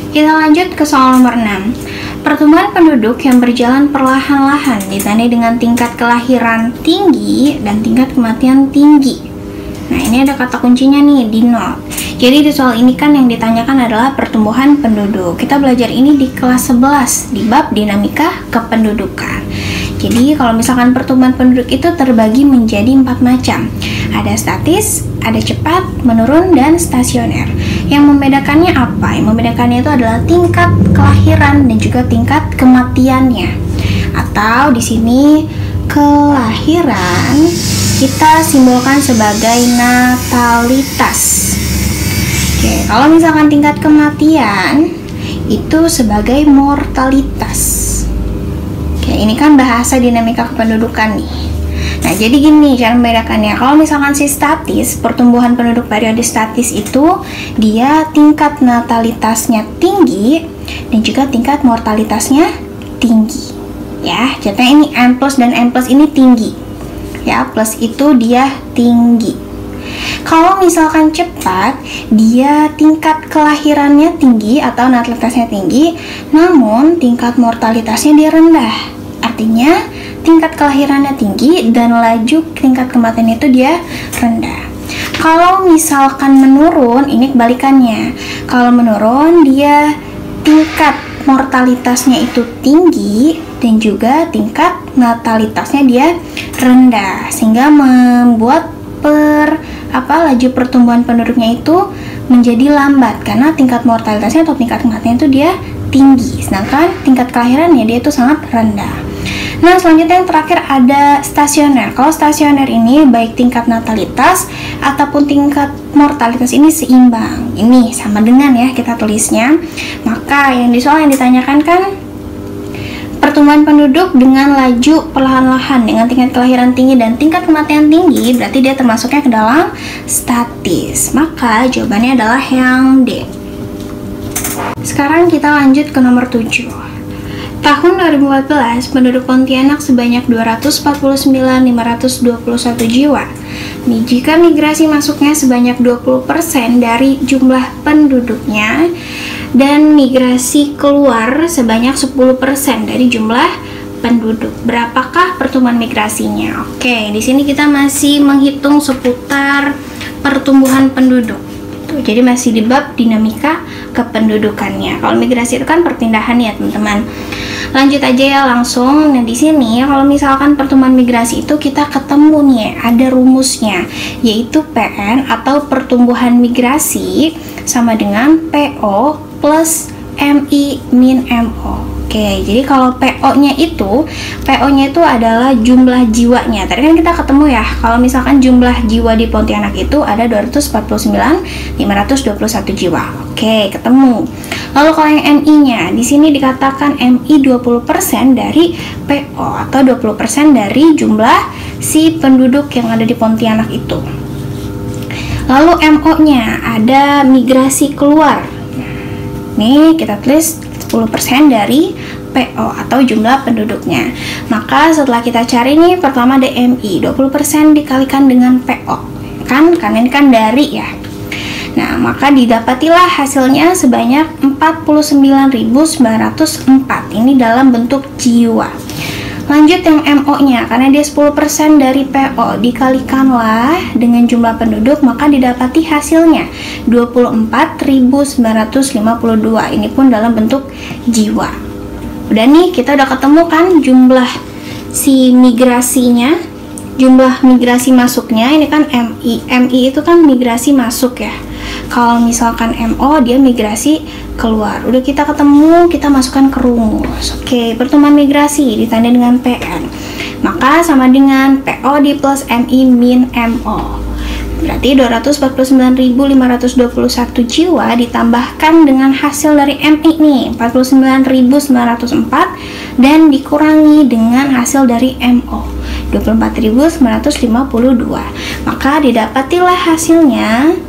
Kita lanjut ke soal nomor 6. Pertumbuhan penduduk yang berjalan perlahan-lahan ditandai dengan tingkat kelahiran tinggi dan tingkat kematian tinggi. Nah, ini ada kata kuncinya nih di not. Jadi di soal ini kan yang ditanyakan adalah pertumbuhan penduduk. Kita belajar ini di kelas 11 di bab dinamika kependudukan. Jadi kalau misalkan pertumbuhan penduduk itu terbagi menjadi 4 macam. Ada statis, ada cepat, menurun, dan stasioner. Yang membedakannya apa? Yang membedakannya itu adalah tingkat kelahiran dan juga tingkat kematiannya. Atau di sini kelahiran kita simbolkan sebagai natalitas. Oke, kalau misalkan tingkat kematian itu sebagai mortalitas. Oke, ini kan bahasa dinamika kependudukan nih. Nah, jadi gini cara membedakannya. Kalau misalkan si statis, pertumbuhan penduduk periode statis itu dia tingkat natalitasnya tinggi dan juga tingkat mortalitasnya tinggi. Ya, contohnya ini N plus dan N plus ini tinggi. Ya, plus itu dia tinggi. Kalau misalkan cepat, dia tingkat kelahirannya tinggi atau natalitasnya tinggi, namun tingkat mortalitasnya dia rendah. Artinya tingkat kelahirannya tinggi dan laju tingkat kematian itu dia rendah. Kalau misalkan menurun, ini kebalikannya. Kalau menurun, dia tingkat mortalitasnya itu tinggi dan juga tingkat natalitasnya dia rendah, sehingga membuat laju pertumbuhan penduduknya itu menjadi lambat karena tingkat mortalitasnya atau tingkat kematian itu dia tinggi, sedangkan tingkat kelahirannya dia itu sangat rendah. Nah, selanjutnya yang terakhir ada stasioner. Kalau stasioner ini baik tingkat natalitas ataupun tingkat mortalitas ini seimbang. Ini sama dengan ya kita tulisnya. Maka yang di soal yang ditanyakan kan pertumbuhan penduduk dengan laju perlahan-lahan dengan tingkat kelahiran tinggi dan tingkat kematian tinggi, berarti dia termasuknya ke dalam statis. Maka jawabannya adalah yang D. Sekarang kita lanjut ke nomor 7. Tahun 2014, penduduk Pontianak sebanyak 249.521 jiwa. Jika migrasi masuknya sebanyak 20% dari jumlah penduduknya dan migrasi keluar sebanyak 10% dari jumlah penduduk, berapakah pertumbuhan migrasinya? Oke, di sini kita masih menghitung seputar pertumbuhan penduduk. Jadi masih di bab dinamika kependudukannya. Kalau migrasi itu kan perpindahan ya, teman-teman. Lanjut aja ya langsung. Nah, di sini kalau misalkan pertumbuhan migrasi itu kita ketemu nih, ada rumusnya, yaitu PN atau pertumbuhan migrasi sama dengan PO plus MI min MO. Oke, jadi kalau PO-nya itu adalah jumlah jiwanya. Tadi kan kita ketemu ya, kalau misalkan jumlah jiwa di Pontianak itu ada 249.521 jiwa. Oke, ketemu. Lalu kalau yang MI-nya, di sini dikatakan MI 20% dari PO atau 20% dari jumlah si penduduk yang ada di Pontianak itu. Lalu MO-nya ada migrasi keluar. Nih, kita tulis 10% dari PO atau jumlah penduduknya. Maka setelah kita cari nih, pertama ada MI 20% dikalikan dengan PO kan, karena ini kan dari ya. Nah, maka didapatilah hasilnya sebanyak 49.904. Ini dalam bentuk jiwa. Lanjut yang MO-nya, karena dia 10% dari PO, dikalikanlah dengan jumlah penduduk, maka didapati hasilnya 24.952. Ini pun dalam bentuk jiwa. Udah nih, kita udah ketemu kan jumlah si migrasinya, jumlah migrasi masuknya. Ini kan MI. MI itu kan migrasi masuk ya. Kalau misalkan MO, dia migrasi keluar. Udah kita ketemu, kita masukkan ke rumus. Oke, pertumbuhan migrasi ditandai dengan PN. Maka sama dengan PO di plus MI min MO. Berarti 249.521 jiwa ditambahkan dengan hasil dari MI nih, 49.904, dan dikurangi dengan hasil dari MO, 24.952. Maka didapatilah hasilnya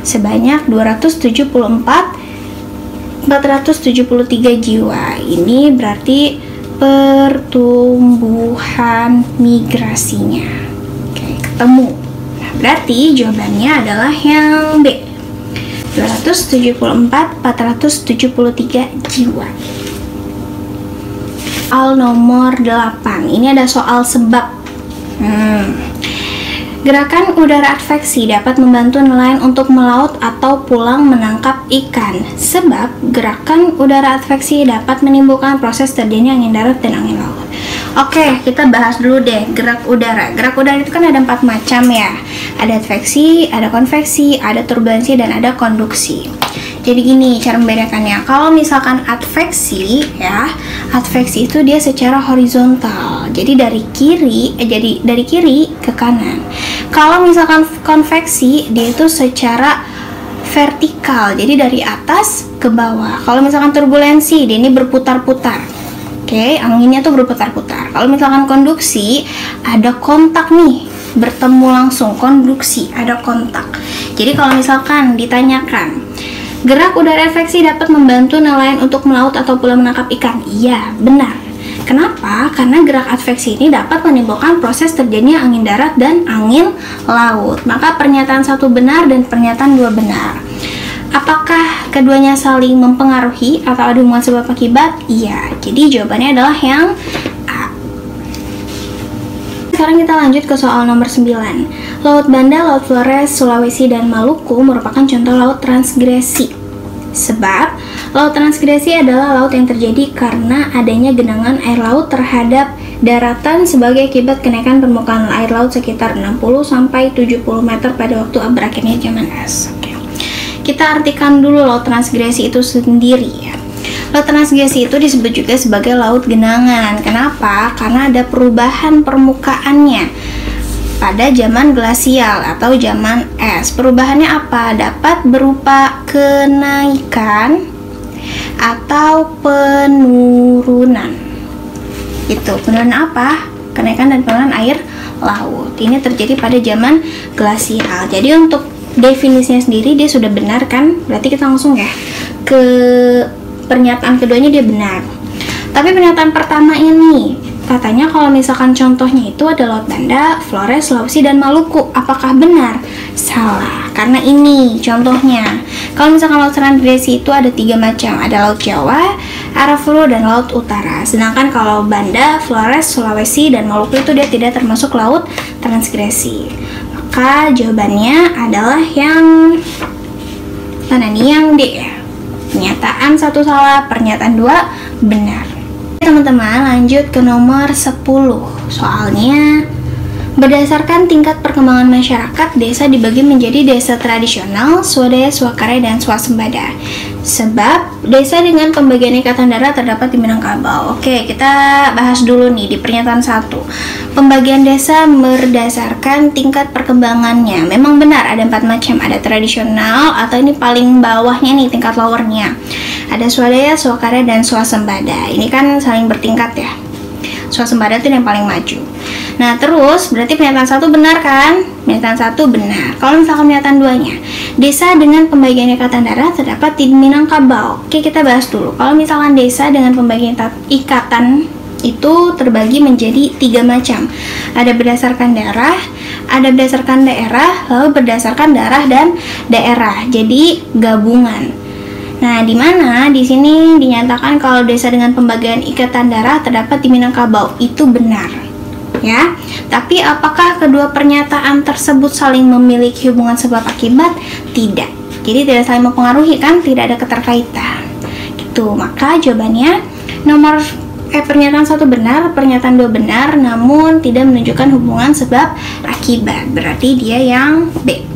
sebanyak 473 jiwa. Ini berarti pertumbuhan migrasinya. Oke, ketemu. Nah, berarti jawabannya adalah yang B. 473 jiwa. Soal nomor 8. Ini ada soal sebab. Gerakan udara adveksi dapat membantu nelayan untuk melaut atau pulang menangkap ikan. Sebab gerakan udara adveksi dapat menimbulkan proses terjadinya angin darat dan angin laut. Oke, kita bahas dulu deh gerak udara. Gerak udara itu kan ada 4 macam ya. Ada adveksi, ada konveksi, ada turbulensi, dan ada konduksi. Jadi gini cara membedakannya. Kalau misalkan adveksi ya, adveksi itu dia secara horizontal. Jadi dari kiri ke kanan. Kalau misalkan konveksi, dia itu secara vertikal. Jadi dari atas ke bawah. Kalau misalkan turbulensi, dia ini berputar-putar. Oke, anginnya tuh berputar-putar. Kalau misalkan konduksi, ada kontak nih, bertemu langsung. Konduksi, ada kontak. Jadi kalau misalkan ditanyakan, gerak udara adveksi dapat membantu nelayan untuk melaut atau pulang menangkap ikan. Iya, benar. Kenapa? Karena gerak adveksi ini dapat menimbulkan proses terjadinya angin darat dan angin laut. Maka pernyataan 1 benar dan pernyataan 2 benar. Apakah keduanya saling mempengaruhi atau ada hubungan sebab akibat? Iya. Jadi jawabannya adalah yang A. Sekarang kita lanjut ke soal nomor 9. Laut Banda, Laut Flores, Sulawesi, dan Maluku merupakan contoh laut transgresi. Sebab laut transgresi adalah laut yang terjadi karena adanya genangan air laut terhadap daratan sebagai akibat kenaikan permukaan air laut sekitar 60-70 meter pada waktu berakhirnya zaman es. Oke. Kita artikan dulu laut transgresi itu sendiri ya. Laut transgresi itu disebut juga sebagai laut genangan. Kenapa? Karena ada perubahan permukaannya pada zaman glasial atau zaman es. Perubahannya apa? Dapat berupa kenaikan atau penurunan. Itu penurunan apa? Kenaikan dan penurunan air laut. Ini terjadi pada zaman glasial. Jadi untuk definisinya sendiri dia sudah benar kan? Berarti kita langsung ya ke pernyataan keduanya dia benar. Tapi pernyataan pertama ini katanya kalau misalkan contohnya itu ada Laut Banda, Flores, Sulawesi, dan Maluku. Apakah benar? Salah, karena ini contohnya. Kalau misalkan laut transgresi itu ada 3 macam. Ada Laut Jawa, Arafuru, dan Laut Utara. Sedangkan kalau Banda, Flores, Sulawesi, dan Maluku itu dia tidak termasuk laut transgresi. Maka jawabannya adalah yang mana nih? Yang D ya. Pernyataan 1 salah, pernyataan 2 benar. Teman-teman, lanjut ke nomor 10. Soalnya berdasarkan tingkat perkembangan masyarakat, desa dibagi menjadi desa tradisional, swadaya, swakarya, dan swasembada. Sebab desa dengan pembagian ikatan darat terdapat di Minangkabau. Oke, kita bahas dulu nih di pernyataan 1. Pembagian desa berdasarkan tingkat perkembangannya. Memang benar ada 4 macam. Ada tradisional atau ini paling bawahnya nih, tingkat lowernya. Ada swadaya, swakarya, dan swasembada. Ini kan saling bertingkat ya. Swasembada itu yang paling maju. Nah, terus berarti pernyataan 1 benar kan? Pernyataan 1 benar. Kalau misalkan pernyataan 2-nya, desa dengan pembagian ikatan darat terdapat di Minangkabau. Oke, kita bahas dulu. Kalau misalkan desa dengan pembagian ikatan itu terbagi menjadi 3 macam. Ada berdasarkan daerah, ada berdasarkan daerah, lalu berdasarkan darah dan daerah. Jadi gabungan. Nah, di mana di sini dinyatakan kalau desa dengan pembagian ikatan darah terdapat di Minangkabau. Itu benar. Ya. Tapi apakah kedua pernyataan tersebut saling memiliki hubungan sebab akibat? Tidak. Jadi tidak saling mempengaruhi kan? Tidak ada keterkaitan. Gitu. Maka jawabannya pernyataan 1 benar, pernyataan 2 benar, namun tidak menunjukkan hubungan sebab akibat. Berarti dia yang B.